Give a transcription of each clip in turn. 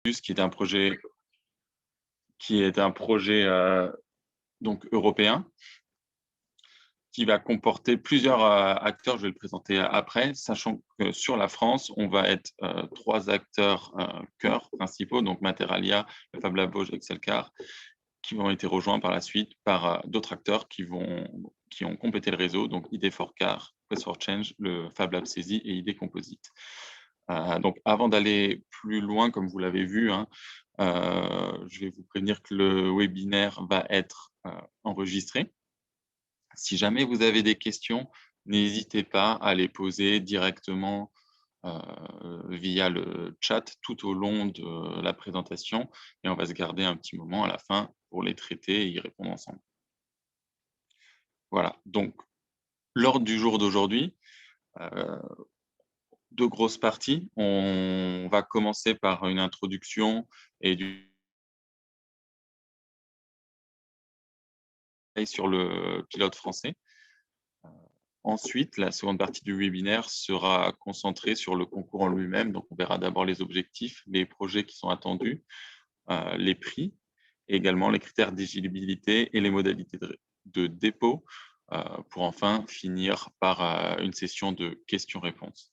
qui est un projet donc européen, qui va comporter plusieurs acteurs. Je vais le présenter après, sachant que sur la France, on va être 3 acteurs cœurs principaux, donc Materalia, le Fab Lab Vosges, Excelcar, qui vont être rejoints par la suite par d'autres acteurs qui ont complété le réseau, donc ID4Car, Quest for Change, le Fab Lab Saisy et ID Composite. Donc avant d'aller plus loin, comme vous l'avez vu, hein, je vais vous prévenir que le webinaire va être enregistré. Si jamais vous avez des questions, n'hésitez pas à les poser directement via le chat tout au long de la présentation et on va se garder un petit moment à la fin pour les traiter et y répondre ensemble. Voilà, donc l'ordre du jour d'aujourd'hui, 2 grosses parties. On va commencer par une introduction et sur le pilote français. Ensuite, la seconde partie du webinaire sera concentrée sur le concours en lui-même. Donc, on verra d'abord les objectifs, les projets qui sont attendus, les prix, et également les critères d'éligibilité et les modalités de dépôt, pour enfin finir par une session de questions-réponses.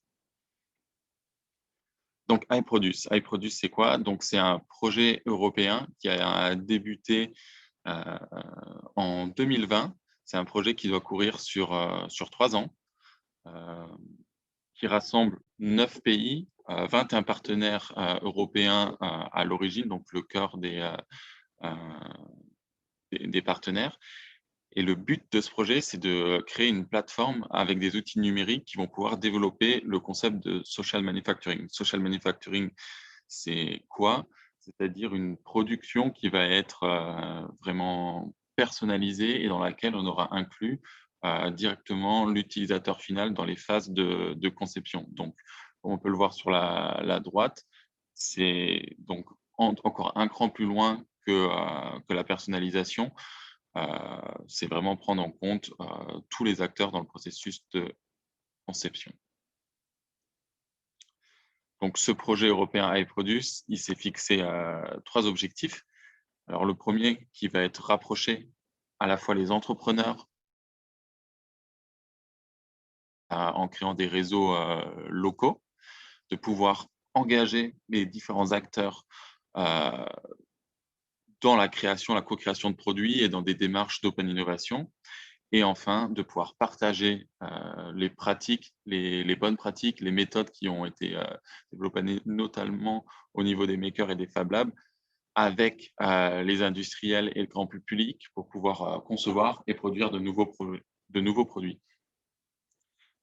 Donc, iProduce. iProduce, c'est quoi? Donc, c'est un projet européen qui a débuté en 2020. C'est un projet qui doit courir sur 3 ans, qui rassemble 9 pays, 21 partenaires européens à l'origine, donc le cœur des partenaires. Et le but de ce projet, c'est de créer une plateforme avec des outils numériques qui vont pouvoir développer le concept de social manufacturing. Social manufacturing, c'est quoi? C'est-à-dire une production qui va être vraiment personnalisée et dans laquelle on aura inclus directement l'utilisateur final dans les phases de conception. Donc, comme on peut le voir sur la droite, c'est donc encore un cran plus loin que la personnalisation. C'est vraiment prendre en compte tous les acteurs dans le processus de conception. Donc, ce projet européen iProduce, il s'est fixé 3 objectifs. Alors, le premier qui va être rapprocher à la fois les entrepreneurs en créant des réseaux locaux, de pouvoir engager les différents acteurs dans la création, la co-création de produits et dans des démarches d'open innovation. Et enfin, de pouvoir partager les pratiques, les bonnes pratiques, les méthodes qui ont été développées notamment au niveau des makers et des Fab Labs avec les industriels et le grand public pour pouvoir concevoir et produire de nouveaux produits.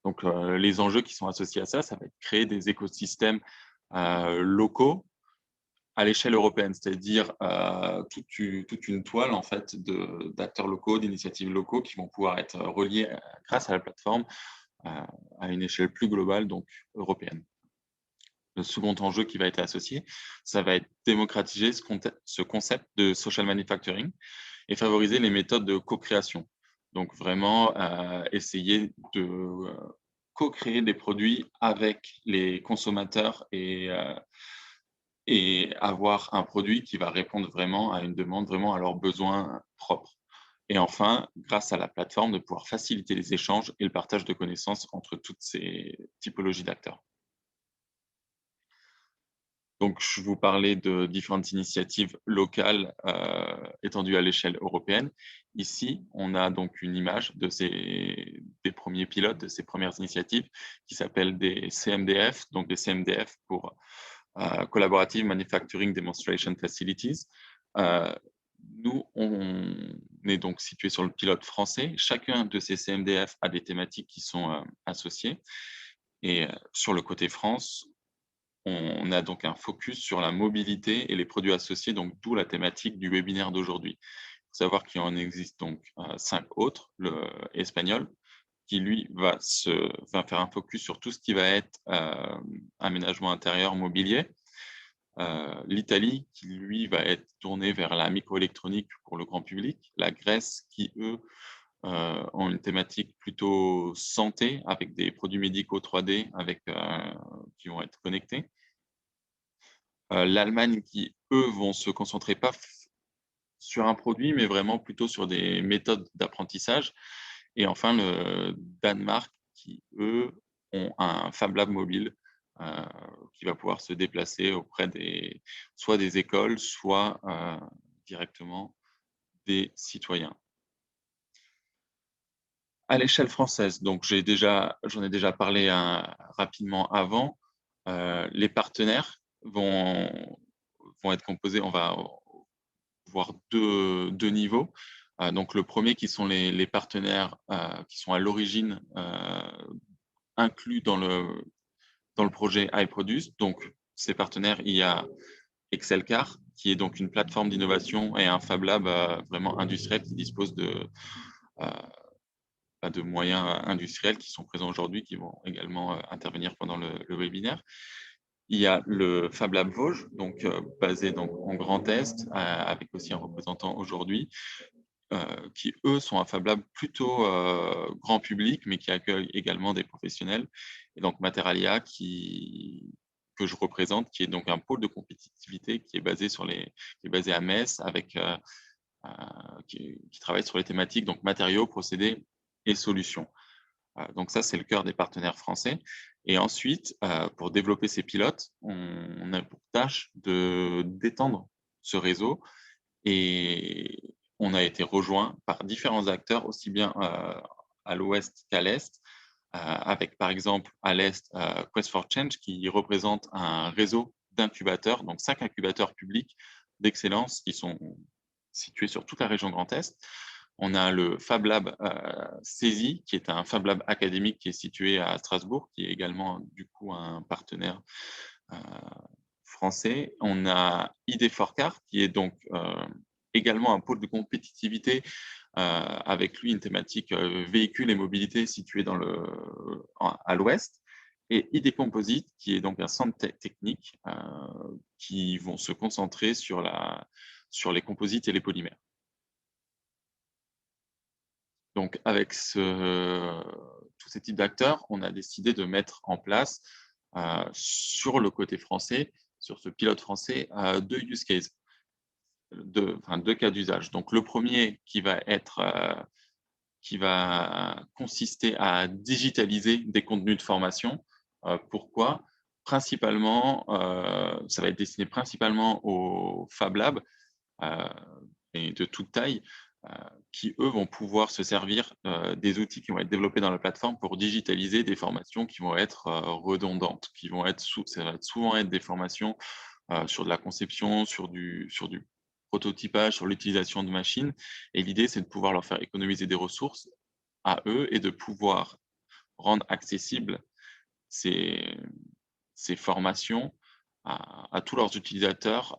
Donc, les enjeux qui sont associés à ça, ça va être créer des écosystèmes locaux à l'échelle européenne, c'est-à-dire toute une toile en fait d'acteurs locaux, d'initiatives locaux qui vont pouvoir être reliés grâce à la plateforme à une échelle plus globale, donc européenne. Le second enjeu qui va être associé, ça va être démocratiser ce concept de social manufacturing et favoriser les méthodes de co-création. Donc vraiment essayer de co-créer des produits avec les consommateurs et avoir un produit qui va répondre vraiment à une demande, vraiment à leurs besoins propres. Et enfin, grâce à la plateforme, de pouvoir faciliter les échanges et le partage de connaissances entre toutes ces typologies d'acteurs. Donc, je vous parlais de différentes initiatives locales étendues à l'échelle européenne. Ici, on a donc une image des premiers pilotes, de ces premières initiatives qui s'appellent des CMDF, donc des CMDF pour Collaborative Manufacturing Demonstration Facilities. Nous, on est donc situé sur le pilote français. Chacun de ces CMDF a des thématiques qui sont associées. Et sur le côté France, on a donc un focus sur la mobilité et les produits associés, donc d'où la thématique du webinaire d'aujourd'hui. Il faut savoir qu'il en existe donc 5 autres, le espagnol, qui lui va faire un focus sur tout ce qui va être aménagement intérieur, mobilier. L'Italie, qui lui va être tournée vers la microélectronique pour le grand public. La Grèce, qui eux ont une thématique plutôt santé, avec des produits médicaux 3D qui vont être connectés. L'Allemagne qui, eux, vont se concentrer pas sur un produit, mais vraiment plutôt sur des méthodes d'apprentissage. Et enfin, le Danemark qui, eux, ont un Fab Lab mobile, heu, qui va pouvoir se déplacer auprès soit des écoles, soit, directement des citoyens. À l'échelle française, donc j'en ai déjà parlé, rapidement avant, les partenaires vont être composés, on va voir deux niveaux. Donc le premier qui sont les partenaires, qui sont à l'origine, inclus dans le projet iProduce. Donc ces partenaires, il y a Excelcar, qui est donc une plateforme d'innovation et un Fab Lab, vraiment industriel qui dispose heu, de moyens industriels qui sont présents aujourd'hui, qui vont également, intervenir pendant le webinaire. Il y a le Fab Lab Vosges, donc basé donc en Grand Est, avec aussi un représentant aujourd'hui, qui eux sont un Fab Lab plutôt, grand public, mais qui accueille également des professionnels. Et donc Materalia que je représente, qui est donc un pôle de compétitivité qui est basé à Metz avec, qui travaille sur les thématiques donc matériaux, procédés et solutions. Donc ça, c'est le cœur des partenaires français. Et ensuite, pour développer ces pilotes, on a pour tâche d'étendre ce réseau, et on a été rejoint par différents acteurs, aussi bien, à l'ouest qu'à l'est, avec par exemple à l'est, Quest for Change qui représente un réseau d'incubateurs, donc 5 incubateurs publics d'excellence qui sont situés sur toute la région Grand Est. On a le Fab Lab, CESI, qui est un Fab Lab académique qui est situé à Strasbourg, qui est également du coup un partenaire, heu, français. On a ID4Car qui est donc, également un pôle de compétitivité, avec lui une thématique, véhicules et mobilité située à l'ouest, et ID Composite qui est donc un centre technique, qui vont se concentrer sur les composites et les polymères. Donc avec tous ces types d'acteurs, on a décidé de mettre en place, sur le côté français, sur ce pilote français, 2 use cases, 2 cas d'usage. Donc le premier qui va consister à digitaliser des contenus de formation. Pourquoi? Principalement, ça va être destiné principalement aux Fab Labs, heu et de toute taille, heu, qui eux vont pouvoir se servir, des outils qui vont être développés dans la plateforme pour digitaliser des formations qui vont être, redondantes, qui vont être ça va souvent être des formations, sur de la conception, sur du prototypage, sur l'utilisation de machines, et l'idée, c'est de pouvoir leur faire économiser des ressources à eux et de pouvoir rendre accessibles ces ces formations à tous leurs utilisateurs,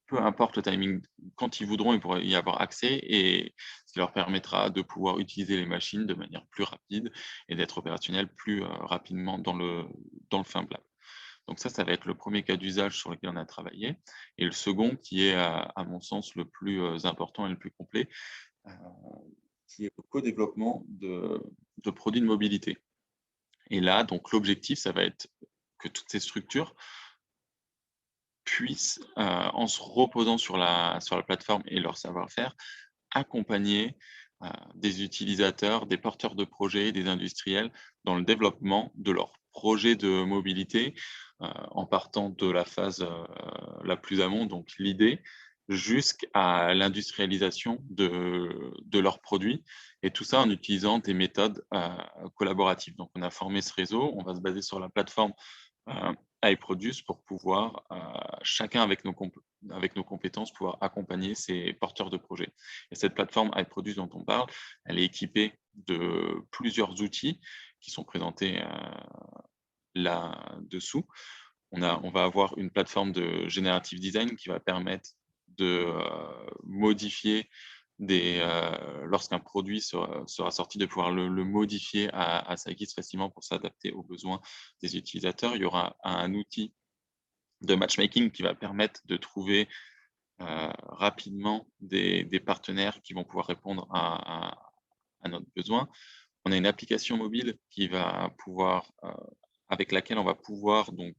peu importe le timing. Quand ils voudront, ils pourront y avoir accès, et ce qui leur permettra de pouvoir utiliser les machines de manière plus rapide et d'être opérationnels plus, rapidement dans le Fab Lab. Donc ça va être le premier cas d'usage sur lequel on a travaillé, et le second qui est, à mon sens, le plus, important et le plus complet, heu, qui est le co-développement de produits de mobilité. Et là, donc l'objectif, ça va être que toutes ces structures puissent, en se reposant sur la plateforme et leur savoir-faire, accompagner, des utilisateurs, des porteurs de projets, des industriels dans le développement de leurs projets de mobilité, en partant de la phase, la plus amont, donc l'idée, jusqu'à l'industrialisation de leurs produits, et tout ça en utilisant des méthodes, collaboratives. Donc on a formé ce réseau, on va se baser sur la plateforme, iProduce pour pouvoir, chacun avec nos compétences, pouvoir accompagner ces porteurs de projets. Et cette plateforme iProduce dont on parle, elle est équipée de plusieurs outils qui sont présentés, là-dessous. On va avoir une plateforme de generative design qui va permettre de, modifier lorsqu'un produit sera sorti, de pouvoir le modifier à sa guise facilement pour s'adapter aux besoins des utilisateurs. Il y aura un outil de matchmaking qui va permettre de trouver, rapidement des partenaires qui vont pouvoir répondre à notre besoin. On a une application mobile qui va pouvoir, avec laquelle on va pouvoir donc,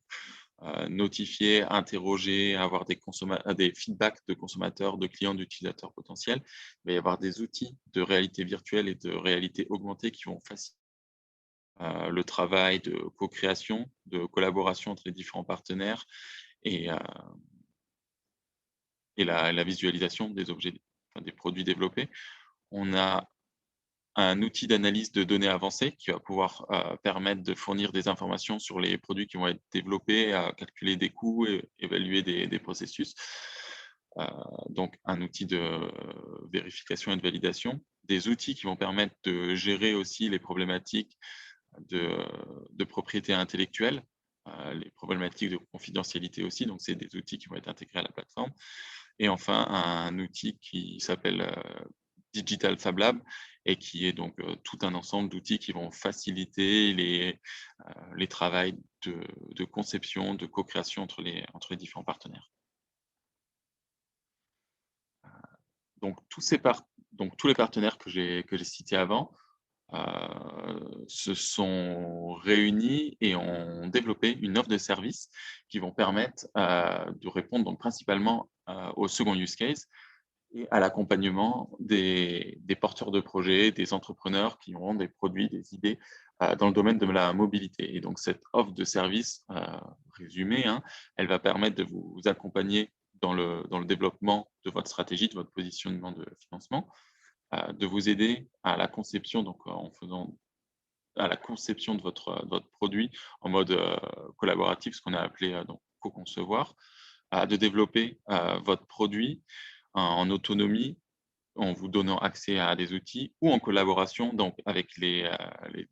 notifier, interroger, avoir des feedbacks de consommateurs, de clients, d'utilisateurs potentiels. Il va y avoir des outils de réalité virtuelle et de réalité augmentée qui vont faciliter le travail de co-création, de collaboration entre les différents partenaires et, la visualisation des objets, enfin, des produits développés. On a un outil d'analyse de données avancées qui va pouvoir permettre de fournir des informations sur les produits qui vont être développés, à calculer des coûts et évaluer des processus. Donc, un outil de vérification et de validation. Des outils qui vont permettre de gérer aussi les problématiques de propriété intellectuelle, les problématiques de confidentialité aussi. Donc, c'est des outils qui vont être intégrés à la plateforme. Et enfin, un outil qui s'appelle Digital Fab Lab et qui est donc tout un ensemble d'outils qui vont faciliter les travails de conception, de co-création entre les différents partenaires. Donc, tous les partenaires que j'ai cités avant se sont réunis et ont développé une offre de services qui vont permettre de répondre donc principalement au second use case et à l'accompagnement des porteurs de projets, des entrepreneurs qui auront des produits, des idées dans le domaine de la mobilité. Et donc, cette offre de service résumée, hein, elle va permettre de vous accompagner dans le développement de votre stratégie, de votre positionnement de financement, de vous aider à la conception, donc en faisant à la conception de votre produit en mode collaboratif, ce qu'on a appelé donc co-concevoir, de développer votre produit en autonomie, en vous donnant accès à des outils ou en collaboration donc avec les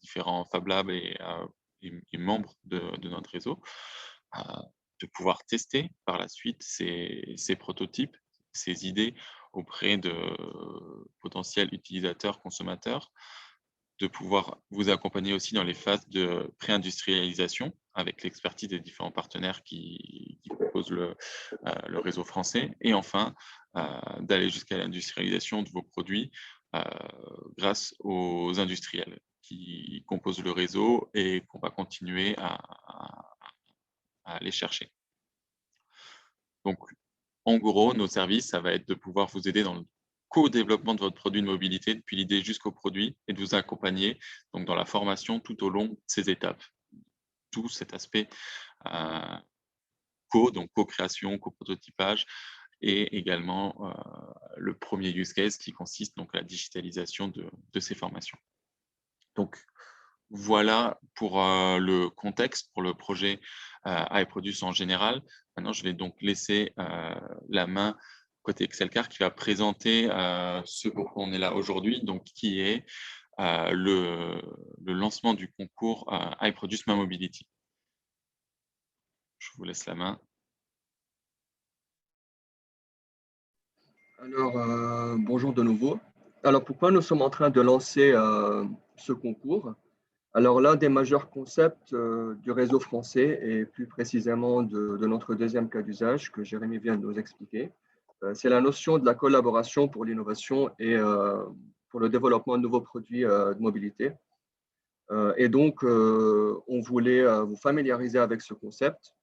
différents Fab Labs et membres de notre réseau, de pouvoir tester par la suite ces prototypes, ces idées auprès de potentiels utilisateurs, consommateurs, de pouvoir vous accompagner aussi dans les phases de pré-industrialisation avec l'expertise des différents partenaires qui composent le réseau français. Et enfin, d'aller jusqu'à l'industrialisation de vos produits grâce aux industriels qui composent le réseau et qu'on va continuer à aller chercher. Donc, en gros, nos services, ça va être de pouvoir vous aider dans le co-développement de votre produit de mobilité, depuis l'idée jusqu'au produit, et de vous accompagner donc, dans la formation tout au long de ces étapes. Tout cet aspect donc co-création, co-prototypage, et également le premier use case qui consiste donc à la digitalisation de ces formations. Donc, voilà pour le contexte, pour le projet iProduce en général. Maintenant, je vais donc laisser la main côté Excelcar qui va présenter ce pourquoi on est là aujourd'hui, donc qui est le lancement du concours iProduce My Mobility. Je vous laisse la main. Alors, bonjour de nouveau. Alors, pourquoi nous sommes en train de lancer ce concours? Alors, l'un des majeurs concepts du réseau français et plus précisément de notre deuxième cas d'usage que Jérémy vient de nous expliquer, c'est la notion de la collaboration pour l'innovation et pour le développement de nouveaux produits de mobilité. Et donc, on voulait vous familiariser avec ce concept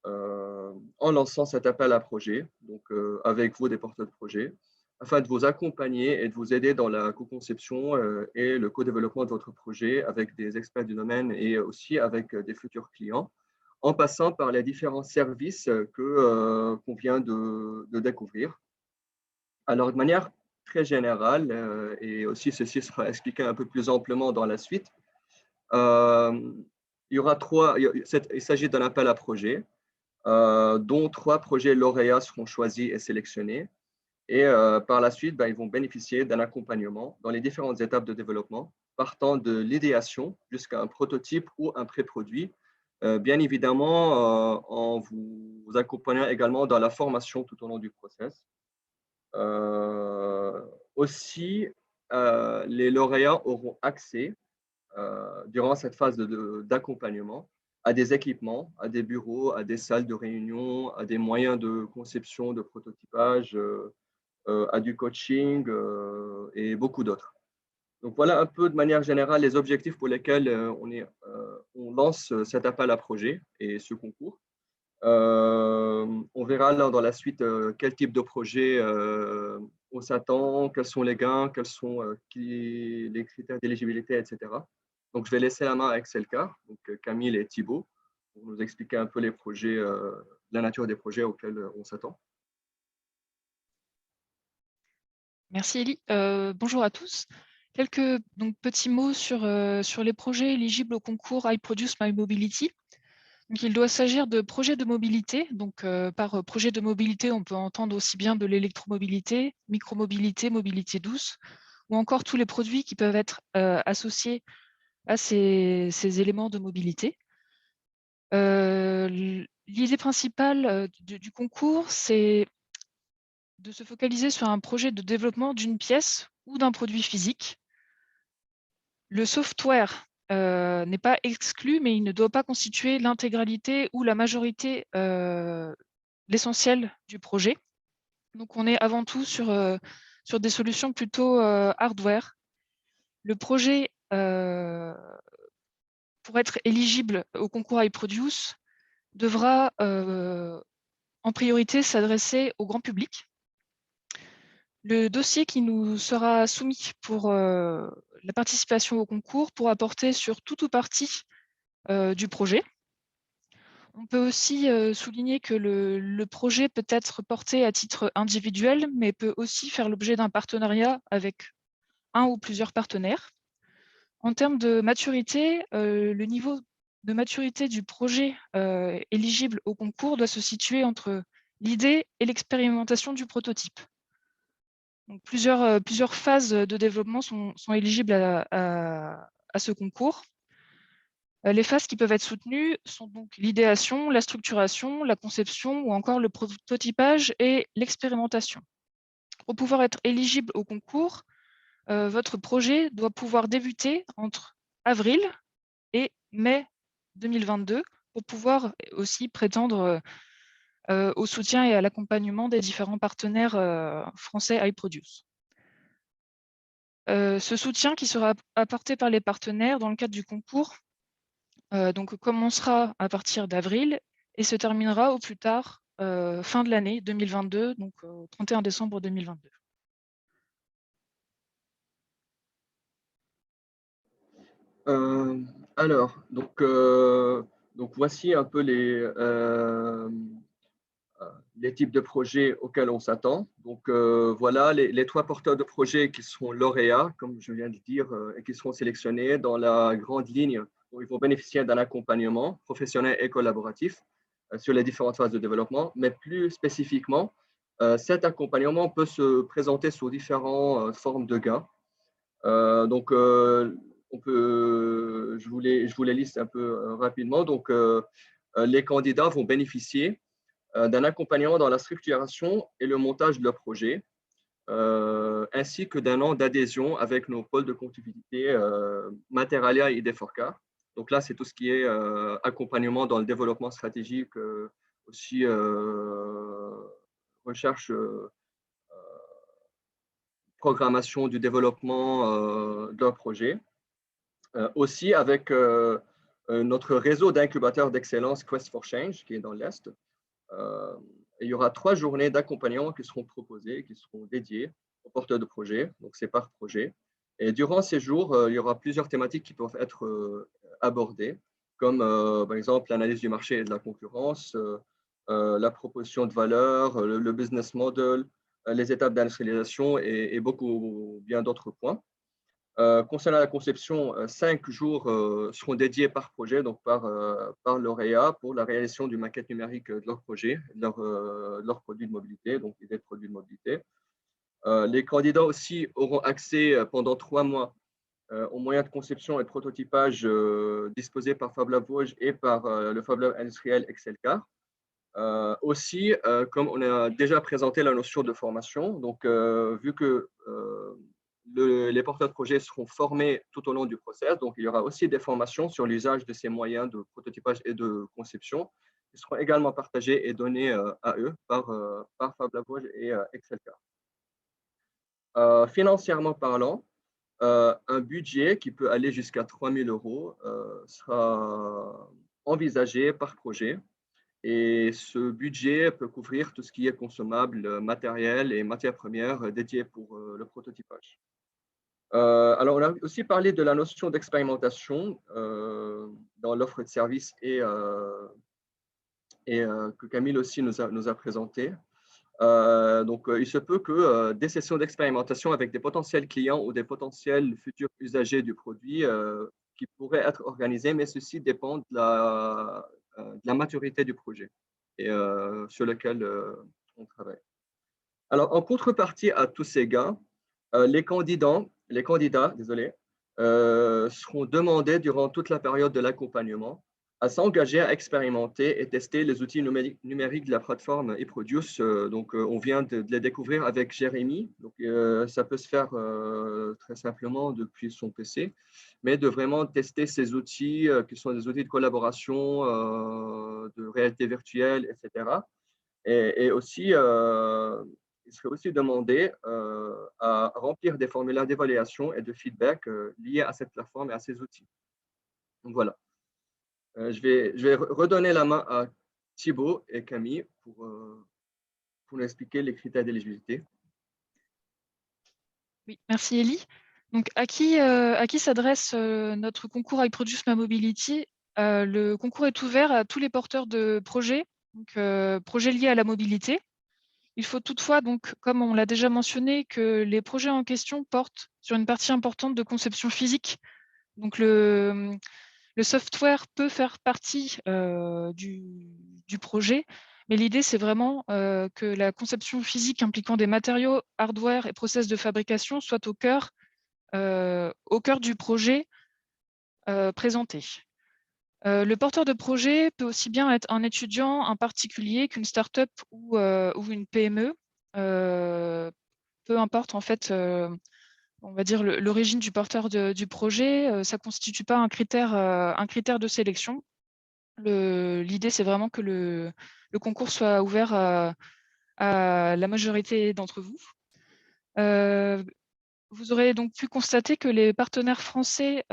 en lançant cet appel à projet, donc avec vous, des porteurs de projets, afin de vous accompagner et de vous aider dans la co-conception et le co-développement de votre projet avec des experts du domaine et aussi avec des futurs clients, en passant par les différents services qu'on vient de découvrir. Alors, de manière très générale, et aussi ceci sera expliqué un peu plus amplement dans la suite, il y aura il s'agit d'un appel à projet, dont 3 projets lauréats seront choisis et sélectionnés. Et par la suite, ils vont bénéficier d'un accompagnement dans les différentes étapes de développement, partant de l'idéation jusqu'à un prototype ou un pré-produit, bien évidemment en vous accompagnant également dans la formation tout au long du process. Aussi, les lauréats auront accès durant cette phase d'accompagnement à des équipements, à des bureaux, à des salles de réunion, à des moyens de conception, de prototypage, à du coaching et beaucoup d'autres. Donc voilà un peu de manière générale les objectifs pour lesquels on lance cet appel à projet et ce concours. On verra là dans la suite quel type de projet on s'attend, quels sont les gains, quels sont les critères d'éligibilité, etc. Donc, je vais laisser la main à Excelcar, donc Camille et Thibaut, pour nous expliquer un peu les projets, la nature des projets auxquels on s'attend. Merci Elie. Bonjour à tous. Quelques petits mots sur les projets éligibles au concours I Produce My Mobility. Donc, il doit s'agir de projets de mobilité. Donc, par projet de mobilité, on peut entendre aussi bien de l'électromobilité, micromobilité, mobilité douce, ou encore tous les produits qui peuvent être associés à ces éléments de mobilité. L'idée principale du concours, c'est de se focaliser sur un projet de développement d'une pièce ou d'un produit physique. Le software n'est pas exclu, mais il ne doit pas constituer l'intégralité ou la majorité, l'essentiel du projet. Donc, on est avant tout sur des solutions plutôt hardware. Le projet, pour être éligible au concours iProduce, devra en priorité s'adresser au grand public. Le dossier qui nous sera soumis pour la participation au concours pourra porter sur tout ou partie du projet. On peut aussi souligner que le projet peut être porté à titre individuel, mais peut aussi faire l'objet d'un partenariat avec un ou plusieurs partenaires. En termes de maturité, le niveau de maturité du projet éligible au concours doit se situer entre l'idée et l'expérimentation du prototype. Donc, plusieurs phases de développement sont éligibles à ce concours. Les phases qui peuvent être soutenues sont donc l'idéation, la structuration, la conception ou encore le prototypage et l'expérimentation. Pour pouvoir être éligible au concours, votre projet doit pouvoir débuter entre avril et mai 2022 pour pouvoir aussi prétendre au soutien et à l'accompagnement des différents partenaires français iProduce. Ce soutien qui sera apporté par les partenaires dans le cadre du concours donc commencera à partir d'avril et se terminera au plus tard fin de l'année 2022, donc 31 décembre 2022. Alors, donc voici un peu les types de projets auxquels on s'attend. Donc voilà les trois porteurs de projets qui seront lauréats, comme je viens de dire, et qui seront sélectionnés dans la grande ligne où ils vont bénéficier d'un accompagnement professionnel et collaboratif sur les différentes phases de développement. Mais plus spécifiquement, cet accompagnement peut se présenter sous différentes formes de gains. Donc, je vous les liste un peu rapidement. Donc, les candidats vont bénéficier d'un accompagnement dans la structuration et le montage de leur projet, ainsi que d'un an d'adhésion avec nos pôles de comptabilité Materalia et Ideforca. Donc là, c'est tout ce qui est accompagnement dans le développement stratégique, aussi recherche, programmation du développement de leur projet. Aussi avec notre réseau d'incubateurs d'excellence Quest for Change, qui est dans l'Est. Il y aura 3 journées d'accompagnement qui seront proposées, qui seront dédiées aux porteurs de projet. Donc, c'est par projet. Et durant ces jours, il y aura plusieurs thématiques qui peuvent être abordées, comme par exemple l'analyse du marché et de la concurrence, la proposition de valeur, le business model, les étapes d'industrialisation et beaucoup bien d'autres points. Concernant la conception, 5 jours seront dédiés par projet, donc par lauréat, pour la réalisation d'une maquette numérique de leur projet, de leur produit de mobilité, donc des produits de mobilité. Les candidats aussi auront accès pendant 3 mois aux moyens de conception et de prototypage disposés par Fab Lab Vosges et par le Fab Lab industriel Excelcar. Aussi, comme on a déjà présenté la notion de formation, donc vu que les porteurs de projet seront formés tout au long du process, donc il y aura aussi des formations sur l'usage de ces moyens de prototypage et de conception qui seront également partagés et donnés à eux par Fab Lab Vosges et Excelcar. Financièrement parlant, un budget qui peut aller jusqu'à 3 000 € sera envisagé par projet. Et ce budget peut couvrir tout ce qui est consommable, matériel et matières premières dédiées pour le prototypage. Alors, on a aussi parlé de la notion d'expérimentation dans l'offre de services que Camille aussi nous a présenté. Donc, il se peut que des sessions d'expérimentation avec des potentiels clients ou des potentiels futurs usagers du produit qui pourraient être organisées, mais ceci dépend de la maturité du projet et sur lequel on travaille. Alors, en contrepartie à tous ces gains, les candidats, désolé, seront demandés durant toute la période de l'accompagnement à s'engager à expérimenter et tester les outils numériques de la plateforme eProduce. Donc, on vient de les découvrir avec Jérémy. Donc, ça peut se faire très simplement depuis son PC, mais de vraiment tester ces outils qui sont des outils de collaboration, de réalité virtuelle, etc. Et aussi, il serait aussi demandé à remplir des formulaires d'évaluation et de feedback liés à cette plateforme et à ces outils. Donc voilà. Je vais redonner la main à Thibaut et Camille pour nous expliquer les critères d'éligibilité. Oui, merci Elie. Donc, à qui s'adresse notre concours iProduce My Mobility? Le concours est ouvert à tous les porteurs de projets, donc projets liés à la mobilité. Il faut toutefois, donc, comme on l'a déjà mentionné, que les projets en question portent sur une partie importante de conception physique. Donc, le software peut faire partie du projet, mais l'idée, c'est vraiment que la conception physique impliquant des matériaux, hardware et process de fabrication soit au cœur du projet présenté. Le porteur de projet peut aussi bien être un étudiant, un particulier qu'une start-up ou une PME. Peu importe en fait, on va dire l'origine du porteur du projet, ça ne constitue pas un critère de sélection. L'idée, c'est vraiment que le concours soit ouvert à la majorité d'entre vous. Vous aurez donc pu constater que les partenaires français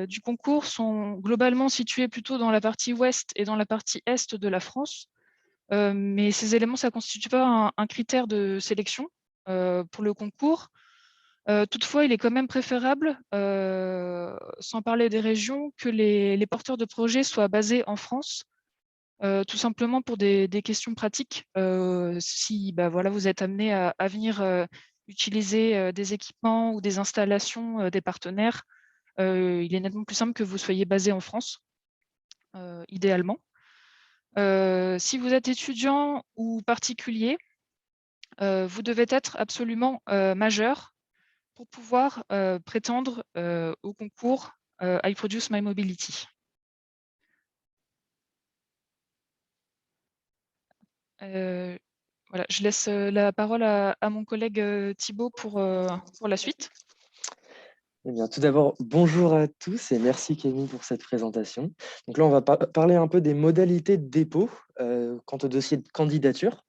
du concours sont globalement situés plutôt dans la partie ouest et dans la partie est de la France. Mais ces éléments, ça ne constitue pas un critère de sélection pour le concours. Toutefois, il est quand même préférable, sans parler des régions, que les porteurs de projets soient basés en France, tout simplement pour des questions pratiques. Si voilà, vous êtes amené à venir utiliser des équipements ou des installations des partenaires, il est nettement plus simple que vous soyez basé en France, idéalement. Si vous êtes étudiant ou particulier, vous devez être absolument majeur pour pouvoir prétendre au concours iProduce My Mobility. Voilà, je laisse la parole à mon collègue Thibaut pour la suite. Eh bien, tout d'abord, bonjour à tous et merci Camille pour cette présentation. Donc là, on va parler un peu des modalités de dépôt quant au dossier de candidature.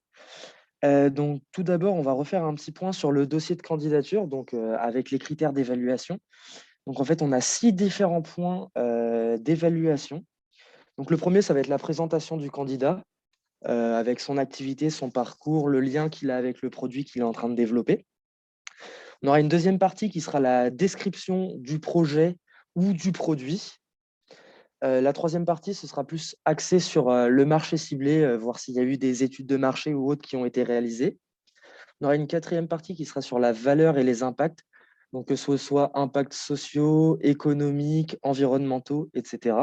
Donc tout d'abord, on va refaire un petit point sur le dossier de candidature, donc avec les critères d'évaluation. Donc en fait, on a 6 différents points d'évaluation. Donc le premier, ça va être la présentation du candidat avec son activité, son parcours, le lien qu'il a avec le produit qu'il est en train de développer. On aura une deuxième partie qui sera la description du projet ou du produit. La troisième partie, ce sera plus axé sur le marché ciblé, voir s'il y a eu des études de marché ou autres qui ont été réalisées. On aura une quatrième partie qui sera sur la valeur et les impacts, donc que ce soit impacts sociaux, économiques, environnementaux, etc.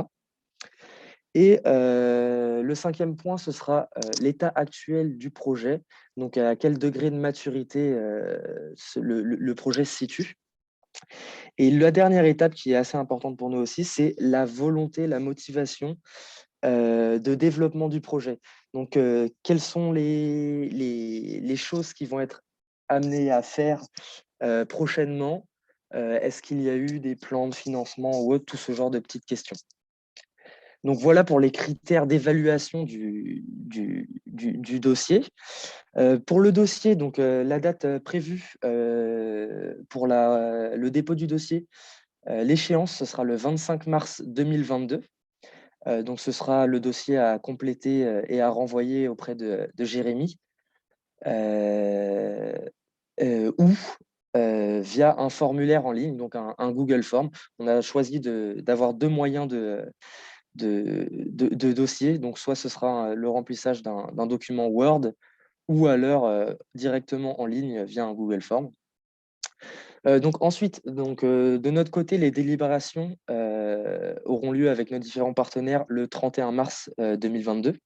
Et le cinquième point, ce sera l'état actuel du projet, donc à quel degré de maturité le projet se situe. Et la dernière étape qui est assez importante pour nous aussi, c'est la volonté, la motivation de développement du projet. Donc, quelles sont les choses qui vont être amenées à faire prochainement? Est-ce qu'il y a eu des plans de financement ou autre, tout ce genre de petites questions. Donc, voilà pour les critères d'évaluation du dossier. Pour le dossier, donc, la date prévue pour le dépôt du dossier, l'échéance, ce sera le 25 mars 2022. Donc, ce sera le dossier à compléter et à renvoyer auprès de Jérémy ou via un formulaire en ligne, donc un Google Form. On a choisi d'avoir deux moyens de dossier. Donc, soit ce sera le remplissage d'un document Word ou alors directement en ligne via un Google Form. Donc ensuite, de notre côté, les délibérations auront lieu avec nos différents partenaires le 31 mars 2022.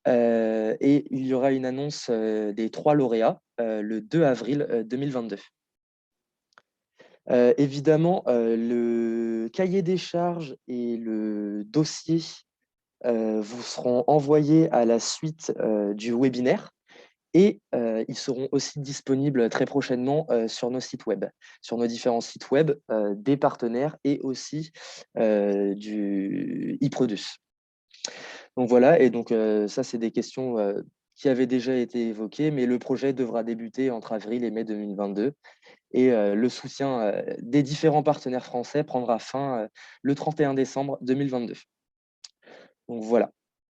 Et il y aura une annonce des 3 lauréats le 2 avril 2022. Évidemment, le cahier des charges et le dossier vous seront envoyés à la suite du webinaire. Et ils seront aussi disponibles très prochainement sur nos sites web, sur nos différents sites web des partenaires et aussi du e-Produce. Donc voilà, et donc ça, c'est des questions qui avaient déjà été évoquées, mais le projet devra débuter entre avril et mai 2022. Et le soutien des différents partenaires français prendra fin le 31 décembre 2022. Donc voilà.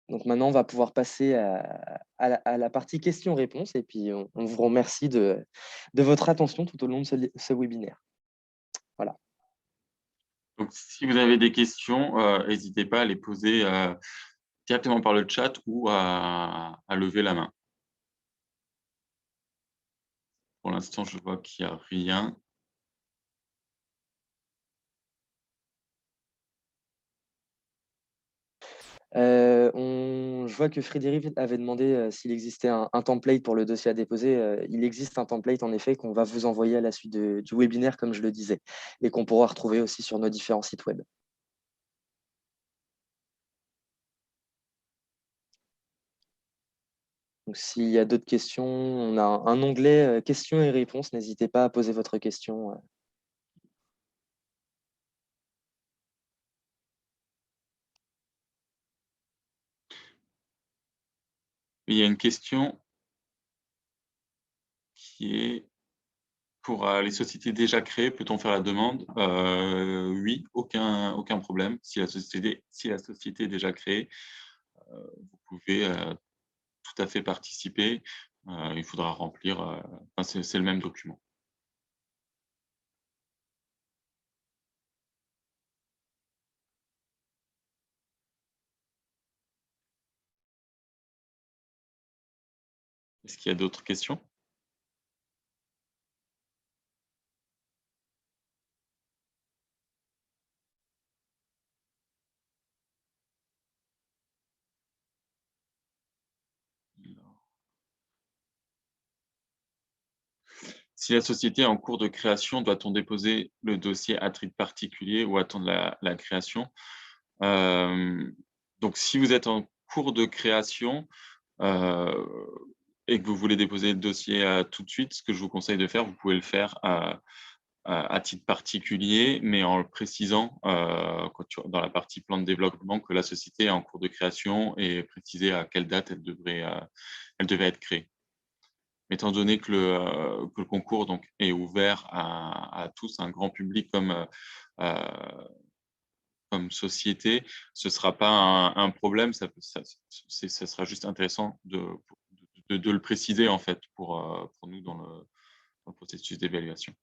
Donc maintenant, on va pouvoir passer à la partie questions-réponses et puis on vous remercie de votre attention tout au long de ce webinaire. Voilà. Donc, si vous avez des questions, n'hésitez pas à les poser directement par le chat ou à lever la main. Pour l'instant, je vois qu'il n'y a rien. Je vois que Frédéric avait demandé s'il existait un template pour le dossier à déposer. Il existe un template, en effet, qu'on va vous envoyer à la suite du webinaire, comme je le disais, et qu'on pourra retrouver aussi sur nos différents sites web. Donc, s'il y a d'autres questions, on a un onglet questions et réponses. N'hésitez pas à poser votre question. Il y a une question qui est pour les sociétés déjà créées, peut-on faire la demande? Oui, aucun problème. Si la société est déjà créée, vous pouvez tout à fait participer. Il faudra remplir, c'est le même document. Est-ce qu'il y a d'autres questions? Si la société est en cours de création, doit-on déposer le dossier à titre particulier ou attendre la création? Donc, si vous êtes en cours de création et que vous voulez déposer le dossier tout de suite, ce que je vous conseille de faire, vous pouvez le faire à titre particulier, mais en le précisant dans la partie plan de développement que la société est en cours de création et préciser à quelle date elle devait être créée. Étant donné que le concours donc, est ouvert à tous, un grand public comme société, ce ne sera pas un problème, ça sera juste intéressant de le préciser en fait pour nous dans le processus d'évaluation.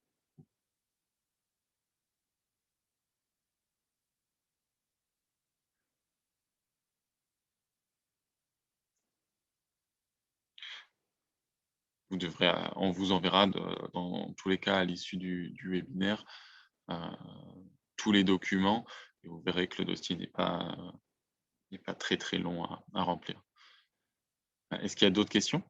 On vous enverra dans tous les cas à l'issue du webinaire tous les documents et vous verrez que le dossier n'est pas très très long à remplir. Est-ce qu'il y a d'autres questions?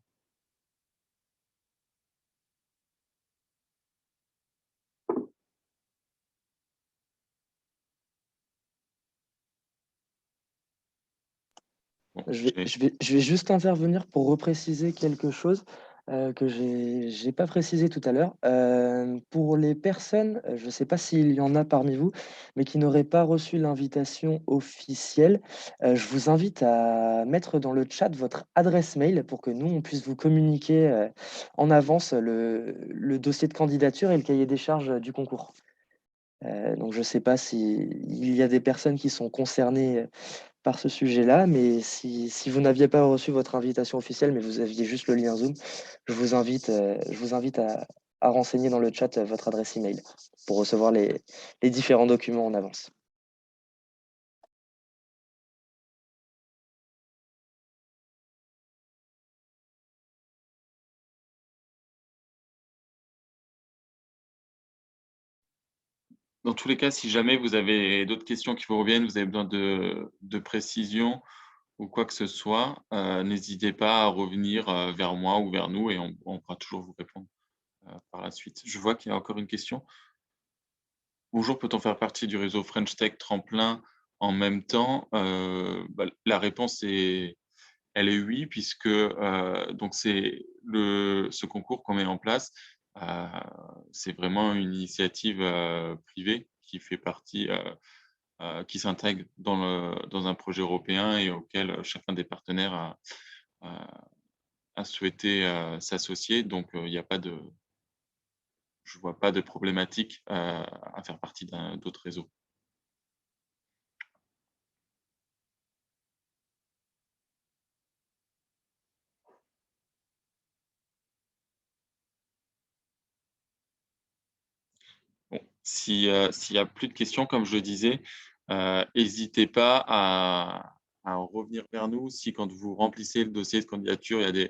Bon, Je vais juste intervenir pour repréciser quelque chose que je n'ai pas précisé tout à l'heure. Pour les personnes, je ne sais pas s'il y en a parmi vous, mais qui n'auraient pas reçu l'invitation officielle, je vous invite à mettre dans le chat votre adresse mail pour que nous, on puisse vous communiquer en avance le dossier de candidature et le cahier des charges du concours. Donc, je ne sais pas s'il y a des personnes qui sont concernées par ce sujet-là, mais si vous n'aviez pas reçu votre invitation officielle, mais vous aviez juste le lien Zoom, je vous invite à renseigner dans le chat votre adresse email pour recevoir les différents documents en avance. Dans tous les cas, si jamais vous avez d'autres questions qui vous reviennent, vous avez besoin de précision ou quoi que ce soit, n'hésitez pas à revenir, vers moi ou vers nous et on pourra toujours vous répondre, par la suite. Je vois qu'il y a encore une question. Bonjour, peut-on faire partie du réseau French Tech Tremplin en même temps? La réponse elle est oui, puisque, donc ce concours qu'on met en place, heu, c'est vraiment une initiative, privée qui fait partie, qui s'intègre dans un projet européen et auquel, chacun des partenaires a a souhaité, s'associer. Donc, il y a pas de je vois pas de problématique, à faire partie d'autres réseaux. Bon, s'il y a plus de questions, comme je le disais, hésitez pas à revenir vers nous si quand vous remplissez le dossier de candidature, il y a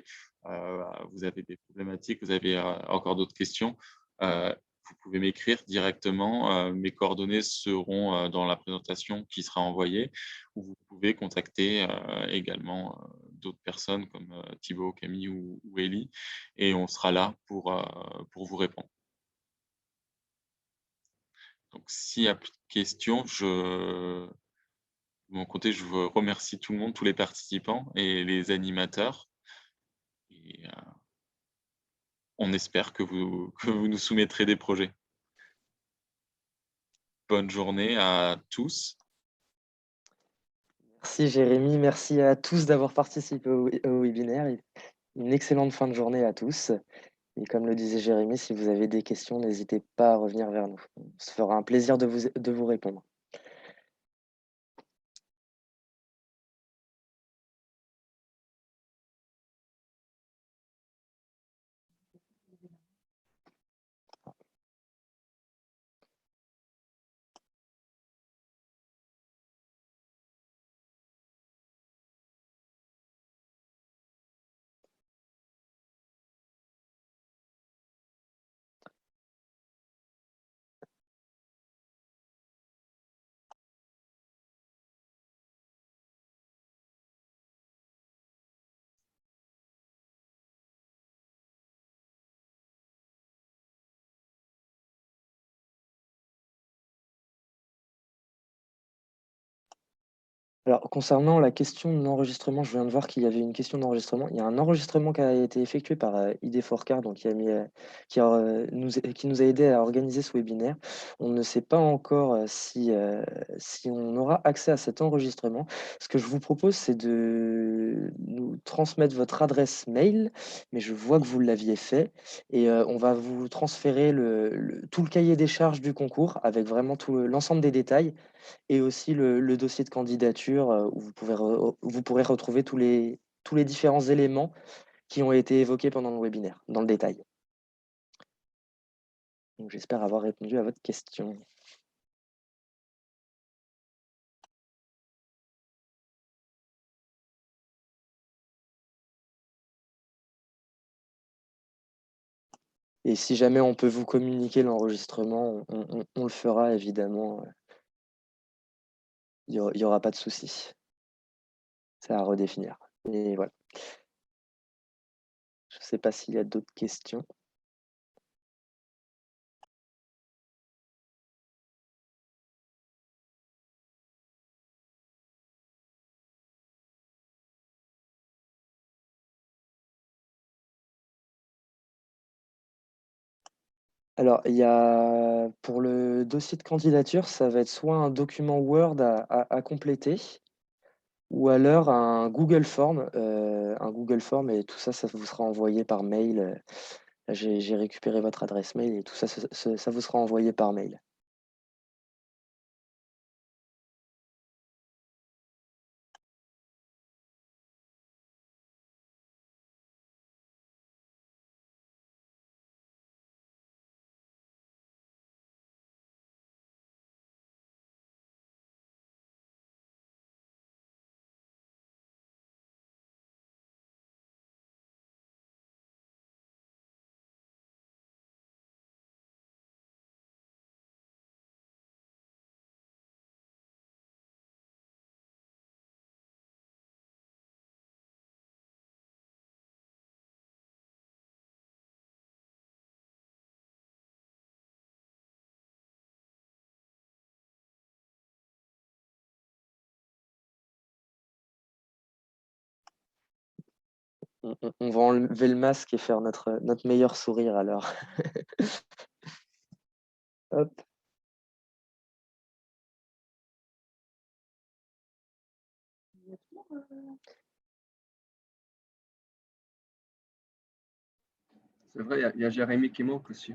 vous avez des problématiques, vous avez, encore d'autres questions, vous pouvez m'écrire directement, mes coordonnées seront, dans la présentation qui sera envoyée ou vous pouvez contacter, également, d'autres personnes comme, Thibaut, Camille ou Élie et on sera là pour vous répondre. Donc s'il y a plus de questions, de mon côté, je veux remercie tout le monde, tous les participants et les animateurs et on espère que vous nous soumettrez des projets. Bonne journée à tous. Merci Jérémy, merci à tous d'avoir participé au webinaire et une excellente fin de journée à tous. Et comme le disait Jérémy, si vous avez des questions, n'hésitez pas à revenir vers nous. On se fera un plaisir de vous répondre. Alors, concernant la question de l'enregistrement, je viens de voir qu'il y avait une question d'enregistrement. Il y a un enregistrement qui a été effectué par ID4Car, donc qui nous a aidé à organiser ce webinaire. On ne sait pas encore si on aura accès à cet enregistrement. Ce que je vous propose, c'est de nous transmettre votre adresse mail, mais je vois que vous l'aviez fait, et on va vous transférer tout le cahier des charges du concours avec vraiment l'ensemble des détails et aussi le dossier de candidature, où vous pourrez retrouver tous les différents éléments qui ont été évoqués pendant le webinaire, dans le détail. Donc j'espère avoir répondu à votre question. Et si jamais on peut vous communiquer l'enregistrement, on le fera évidemment, il y aura pas de souci. C'est à redéfinir et voilà. Je ne sais pas s'il y a d'autres questions? Alors, il y a pour le dossier de candidature, ça va être soit un document Word à compléter ou alors un Google Form et tout ça, ça vous sera envoyé par mail. Là, j'ai récupéré votre adresse mail et tout ça, ça vous sera envoyé par mail. On va enlever le masque et faire notre meilleur sourire alors. Hop. C'est vrai, il y a Jérémy qui manque aussi.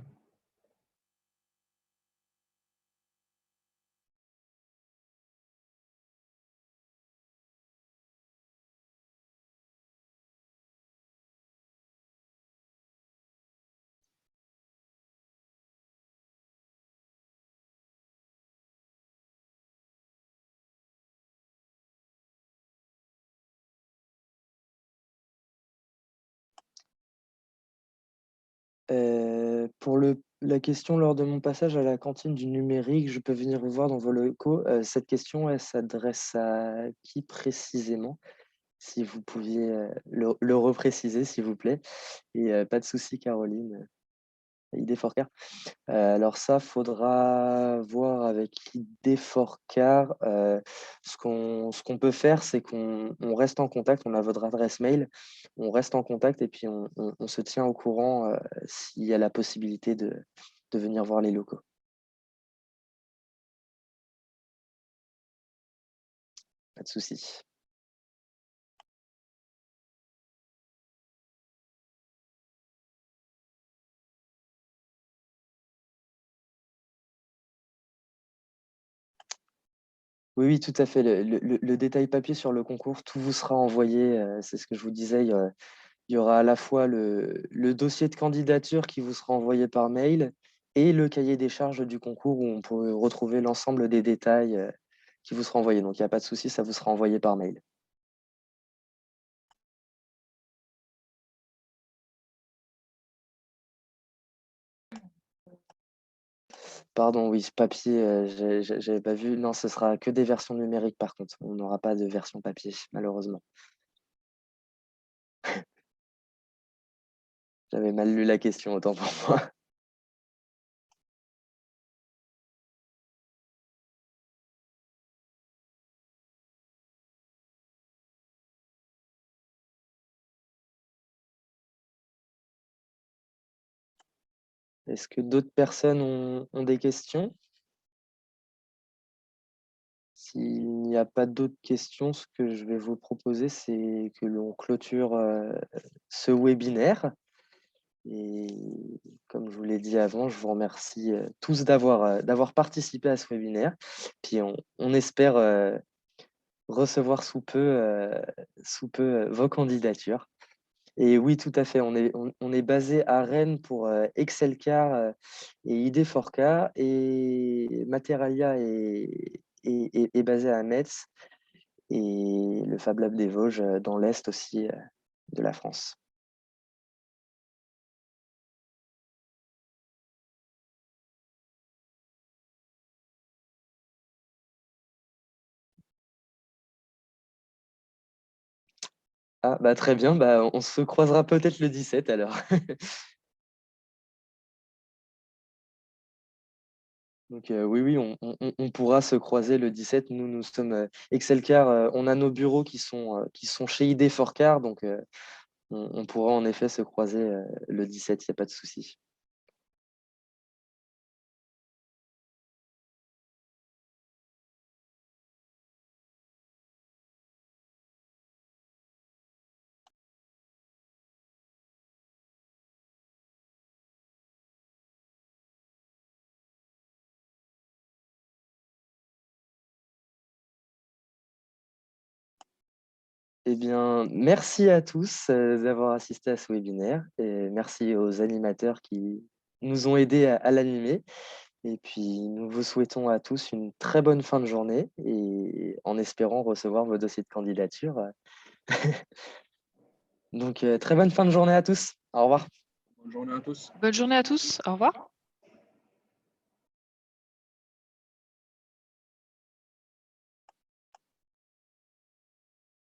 Pour la question lors de mon passage à la cantine du numérique, je peux venir vous voir dans vos locaux. Cette question, elle s'adresse à qui précisément? Si vous pouviez le repréciser, s'il vous plaît. Et pas de souci, Caroline. ID Forcar. Alors ça, faudra voir avec ID Forcar. Ce qu'on peut faire, c'est qu'on reste en contact. On a votre adresse mail. On reste en contact et puis on se tient au courant s'il y a la possibilité de venir voir les locaux. Pas de souci. Oui, oui, tout à fait. Le détail papier sur le concours, tout vous sera envoyé. C'est ce que je vous disais. Il y aura à la fois le dossier de candidature qui vous sera envoyé par mail et le cahier des charges du concours où on peut retrouver l'ensemble des détails qui vous sera envoyé. Donc, il n'y a pas de souci, ça vous sera envoyé par mail. Pardon, oui, papier, j'avais pas vu. Non, ce sera que des versions numériques par contre. On n'aura pas de version papier, malheureusement. J'avais mal lu la question, autant pour moi. Est-ce que d'autres personnes ont des questions? S'il n'y a pas d'autres questions, ce que je vais vous proposer, c'est que l'on clôture ce webinaire. Et comme je vous l'ai dit avant, je vous remercie tous d'avoir participé à ce webinaire. Puis on espère recevoir sous peu vos candidatures. Et oui, tout à fait, on est basé à Rennes pour Excelcar et ID4K et Materalia est basé à Metz et le Fab Lab des Vosges dans l'Est aussi de la France. Ah, bah très bien, bah, on se croisera peut-être le 17 alors. Donc oui, oui, on pourra se croiser le 17. Nous sommes Excelcar, on a nos bureaux qui sont chez ID4Car, donc on pourra en effet se croiser le 17, il n'y a pas de souci. Eh bien, merci à tous d'avoir assisté à ce webinaire et merci aux animateurs qui nous ont aidés à l'animer. Et puis, nous vous souhaitons à tous une très bonne fin de journée et en espérant recevoir vos dossiers de candidature. Donc, très bonne fin de journée à tous. Au revoir. Bonne journée à tous. Bonne journée à tous. Au revoir.